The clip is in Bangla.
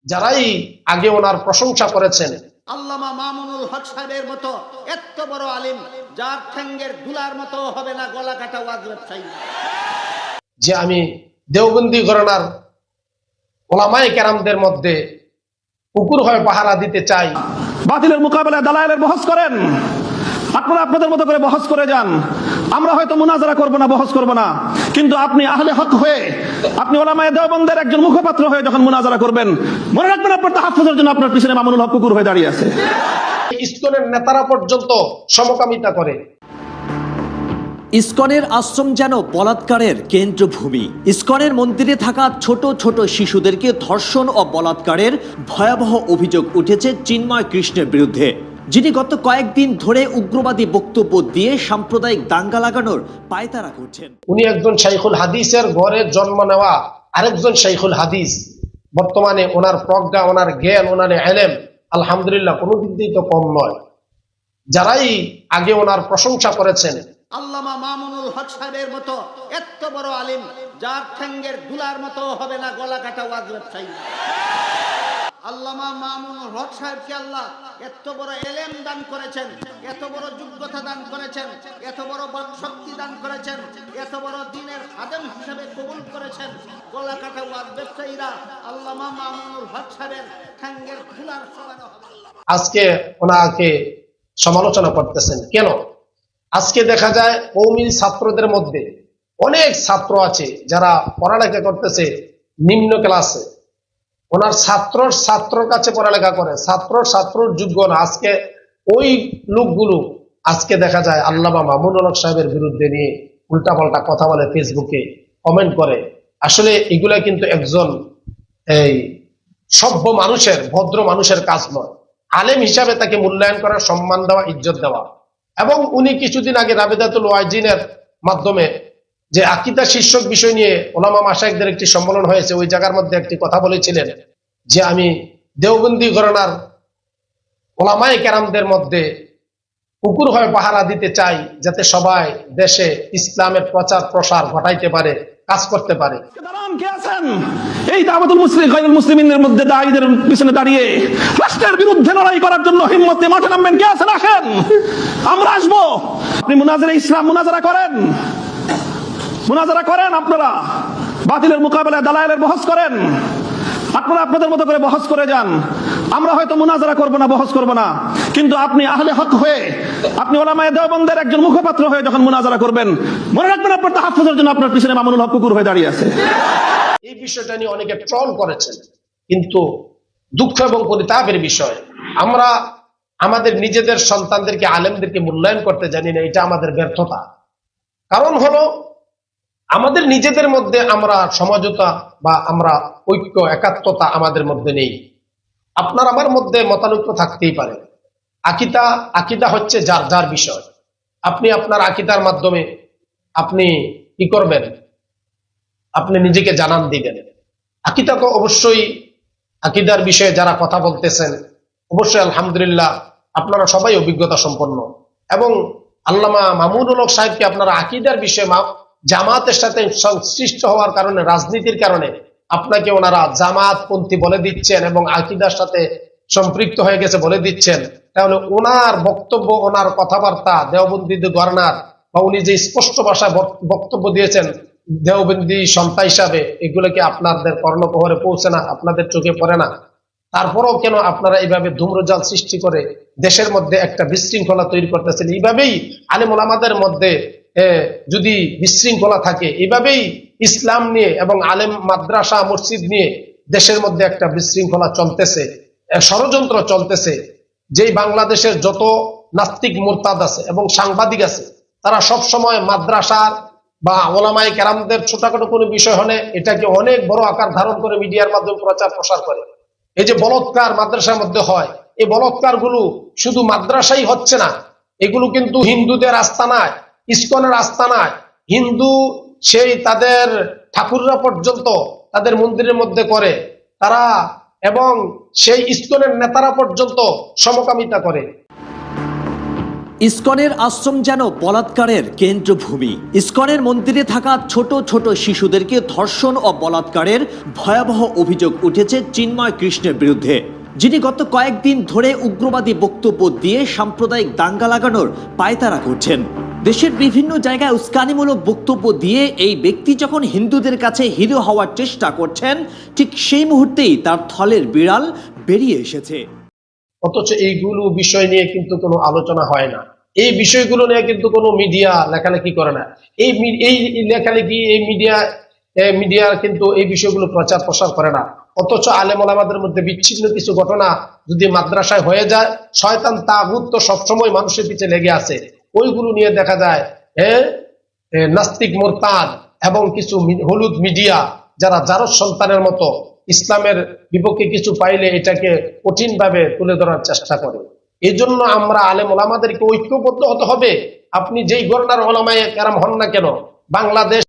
যারাই আগে ওনার প্রশংসা করেছেন, আল্লামা মামুনুল হক সাহেবের মতো এত বড় আলিম, যার ঠ্যাঙ্গের দুলার মতো হবে না গলা কাটা ওয়াজ ব্যবসায়ী, যে আমি দেওবন্দি ঘরানার ওলামায়ে কেরামদের মধ্যে কুকুর হয়ে পাহারা দিতে চাই। বাতিলের মোকাবেলায় দালায়েলের বহস করেন, আপনারা আপনাদের মতো করে বহস করে যান। আমরা হয়তো মুনাজারা করব না, বহস করব না, কিন্তু আপনি আহলে হক হয়ে, আপনি ওলামায়ে দেওবন্দের একজন মুখপাত্র হয়ে যখন মুনাজারা করবেন, মনে রাখবেন আপনার তাহাফুজের জন্য আপনার পিছনে মামুনুল হক কুকুর হয়ে দাঁড়িয়ে আছে। ইসকনের নেতারা পর্যন্ত সমকামিতা করে। ইসকনের আশ্রম যেন বলাৎকারের কেন্দ্রভূমি। ইসকনের মন্দিরে থাকা ছোট ছোট শিশুদেরকে ধর্ষণ ও বলাৎকারের ভয়াবহ অভিযোগ উঠেছে চিন্ময় কৃষ্ণের বিরুদ্ধে, যিনি গত কয়েকদিন ধরে উগ্রবাদী বক্তব্য দিয়ে সাম্প্রদায়িক দাঙ্গা লাগানোর পায়তারা করছেন। উনি একজন শাইখুল হাদিসের ঘরে জন্ম নেওয়া আরেকজন শাইখুল হাদিস। বর্তমানে ওনার প্রজ্ঞা, ওনার জ্ঞান, ওনার এলেম আলহামদুলিল্লাহ কোনো দিক দিয়ে তো কম নয়। যারাই আগে ওনার প্রশংসা করেছেন, আল্লামা মামুনুল হক সাহেবের মতো এত বড় আলিম, যার ঠ্যাঙ্গের দুলার মতো হবে না গলা কাটা ওয়াজ ব্যবসায়ী, আল্লামা মামুনুল হক সাহেবকে আল্লাহ এত বড় এলেম দান করেছেন, এত বড় যোগ্যতা দান করেছেন, এত বড় বাকশক্তি দান করেছেন, এত বড় দ্বীনের খাদেম হিসেবে কবুল করেছেন। গলা কাটা ওয়াজ ব্যবসায়ীরা আল্লামা মামুনুল হক সাহেবের ঠ্যাঙ্গের দুলার সমান হবে। আজকে ওনাকে সমালোচনা করতেছেন কেন? আজকে দেখা যায় কওমি ছাত্রদের মধ্যে অনেক ছাত্র আছে যারা পড়ালেখা করতেছে নিম্ন ক্লাসে, ওনার ছাত্রর কাছে পড়ালেখা করে, ছাত্রর যোগ্য না। আজকে ওই লোকগুলো আজকে দেখা যায় আল্লামা মামুনুল হক সাহেবের বিরুদ্ধে নিয়ে উল্টাপাল্টা কথা বলে, ফেসবুকে কমেন্ট করে। আসলে এগুলা কিন্তু একজন এই সভ্য মানুষের, ভদ্র মানুষের কাজ নয়। আলেম হিসাবে তাকে মূল্যায়ন করা, সম্মান দেওয়া, ইজ্জত দেওয়া। এবং উনি কিছুদিন আগে রাবেদাতুল ওয়াইজিনের মাধ্যমে যে আকীদা শীর্ষক বিষয় নিয়ে ওলামা মাশায়েখদের একটি সম্মেলন হয়েছে, ওই জায়গার মধ্যে একটি কথা বলেছিলেন যে আমি দেওবন্দি ঘরানার ওলামায়ে কেরামদের মধ্যে কুকুর হয়ে পাহারা দিতে চাই, যাতে সবাই দেশে ইসলামের প্রচার প্রসার ঘটাইতে পারে, কাজ করতে পারে। কে আছেন এই দাওয়াতুল মুসলিমিনের মধ্যে দায়ীদের পিছনে দাঁড়িয়ে রাষ্ট্রের বিরুদ্ধে লড়াই করার জন্য হিম্মত দিয়ে মাঠে নামবেন? কে আছেন? আসেন, আমরা আসবো। আপনি মুনাজারা ইসলাম মুনাজারা করেন, মুনাজারা করেন, আপনারা বাতিলের মোকাবেলায় দালায়েলের বহস করেন, আপনারা আপনাদের মতো করে বহস করে যান। আমরা হয়তো মুনাজারা করব না, বহস করব না, কিন্তু আপনি আহলে হক হয়ে, আপনি ওলামায়ে দেওবন্দের একজন মুখপাত্র হয়ে যখন মুনাজারা করবেন, মনে রাখবেন আপনার তাহাফুজের জন্য আপনার পিছনে মামুনুল হক কুকুর হয়ে দাঁড়িয়ে আছে। এই বিষয়টা নিয়ে অনেকে ট্রল করেছেন, কিন্তু দুঃখ এবং পরিতাপের বিষয়, আমরা আমাদের নিজেদের সন্তানদেরকে, আলেমদেরকে মূল্যায়ন করতে জানি না। এটা আমাদের ব্যর্থতা। কারণ হলো আমাদের নিজেদের মধ্যে আমরা সমঝোতা বা আমরা ঐক্য, একাত্মতা আমাদের মধ্যে নেই। আপনার আমার মধ্যে মতানৈক্য থাকতেই পারে। আকীদা হচ্ছে যার যার বিষয়। আপনি আপনার আকীদার মাধ্যমে আপনি কি করবেন? আপনি নিজেকে জানান দিবেন। আকীদা তো অবশ্যই, আকীদার বিষয়ে যারা কথা বলতেছেন অবশ্যই আলহামদুলিল্লাহ আপনারা সবাই অভিজ্ঞতা সম্পন্ন। এবং আল্লামা মামুনুল হক সাহেবকে আপনারা আকীদার বিষয়ে জামাতের সাথে সংশ্লিষ্ট হওয়ার কারণে, রাজনীতির কারণে আপনাকে ওনারা জামাতপন্থী বলে দিচ্ছেন এবং আকীদার সাথে সম্পৃক্ত হয়ে গেছে বলে দিচ্ছেন। তাহলে ওনার বক্তব্য, ওনার কথাবার্তা দেওবন্দি ঘরানার, বা উনি যে স্পষ্ট ভাষায় বক্তব্য দিয়েছেন দেওবন্দি সন্তা হিসাবে, এগুলোকে আপনাদের কর্ণকুহরে পৌঁছে না, আপনাদের চোখে পড়ে না। তারপরেও কেন আপনারা এইভাবে ধূম্রজাল সৃষ্টি করে দেশের মধ্যে একটা বিশৃঙ্খলা তৈরি করতেছেন? এইভাবেই আলেম ওলামাদের মধ্যে যদি বিশৃঙ্খলা থাকে, এইভাবেই ইসলাম নিয়ে এবং আলেম মাদ্রাসা মসজিদ নিয়ে দেশের মধ্যে একটা বিশৃঙ্খলা চলতেছে, ষড়যন্ত্র চলতেছে। যেই বাংলাদেশের যত নাস্তিক মুরতাদ আছে এবং সাংবাদিক আছে, তারা সব সময় মাদ্রাসার বা ওলামায়ে কেরামদের ছোটখাটো কোনো বিষয় হলে এটাকে অনেক বড় আকার ধারণ করে মিডিয়ার মাধ্যমে প্রচার প্রসার করে। এই যে বলৎকার মাদ্রাসার মধ্যে হয়, এই বলৎকার গুলো শুধু মাদ্রাসাই হচ্ছে না, এগুলো কিন্তু হিন্দুদের আস্তানায়, ইসকনের আস্তানায়, হিন্দু সেই তাদের ঠাকুররা পর্যন্ত তাদের মন্দিরের মধ্যে করে তারা, এবং সেই ইসকনের নেতারা পর্যন্ত সমকামিতা করে। ইসকনের আশ্রম যেন বলাৎকারের কেন্দ্রভূমি। ইসকনের মন্দিরে থাকা ছোট ছোট শিশুদেরকে ধর্ষণ ও বলাৎকারের ভয়াবহ অভিযোগ উঠেছে চিন্ময় কৃষ্ণের বিরুদ্ধে, যিনি গত কয়েকদিন ধরে উগ্রবাদী বক্তব্য দিয়ে সাম্প্রদায়িক দাঙ্গা লাগানোর পায়তারা করছেন। দেশের বিভিন্ন জায়গায় উস্কানিমূলক বক্তব্য দিয়ে এই ব্যক্তি যখন হিন্দুদের কাছে হিরো হওয়ার চেষ্টা করছেন, ঠিক সেই মুহূর্তেই তার থলের বিড়াল বেরিয়ে এসেছে। অথচ এইগুলো বিষয় নিয়ে কিন্তু কোনো আলোচনা হয় না, এই বিষয়গুলো নিয়ে কিন্তু কোনো মিডিয়া লেখালেখি করে না। এই লেখালেখি এই মিডিয়া কিন্তু এই বিষয়গুলো প্রচার প্রসার করে না। অথচ আলেম ওলামাদের মধ্যে বিচ্ছিন্ন কিছু ঘটনা যদি মাদ্রাসায় হয়ে যায়, শয়তান তাগুত তো সবসময় মানুষের পিছে লেগে আছে, ওইগুলো নিয়ে দেখা যায় নাস্তিক মোরতাদ এবং কিছু হলুদ মিডিয়া যারা জারজ সন্তানের মতো ইসলামের বিপক্ষে কিছু পাইলে এটাকে কঠিন ভাবে তুলে ধরার চেষ্টা করে। এই জন্য আমরা আলেম ওলামাদেরকে ঐক্যবদ্ধ হতে হবে। আপনি যেই গণনার ওলামায়ে কেরাম হন না কেন, বাংলাদেশ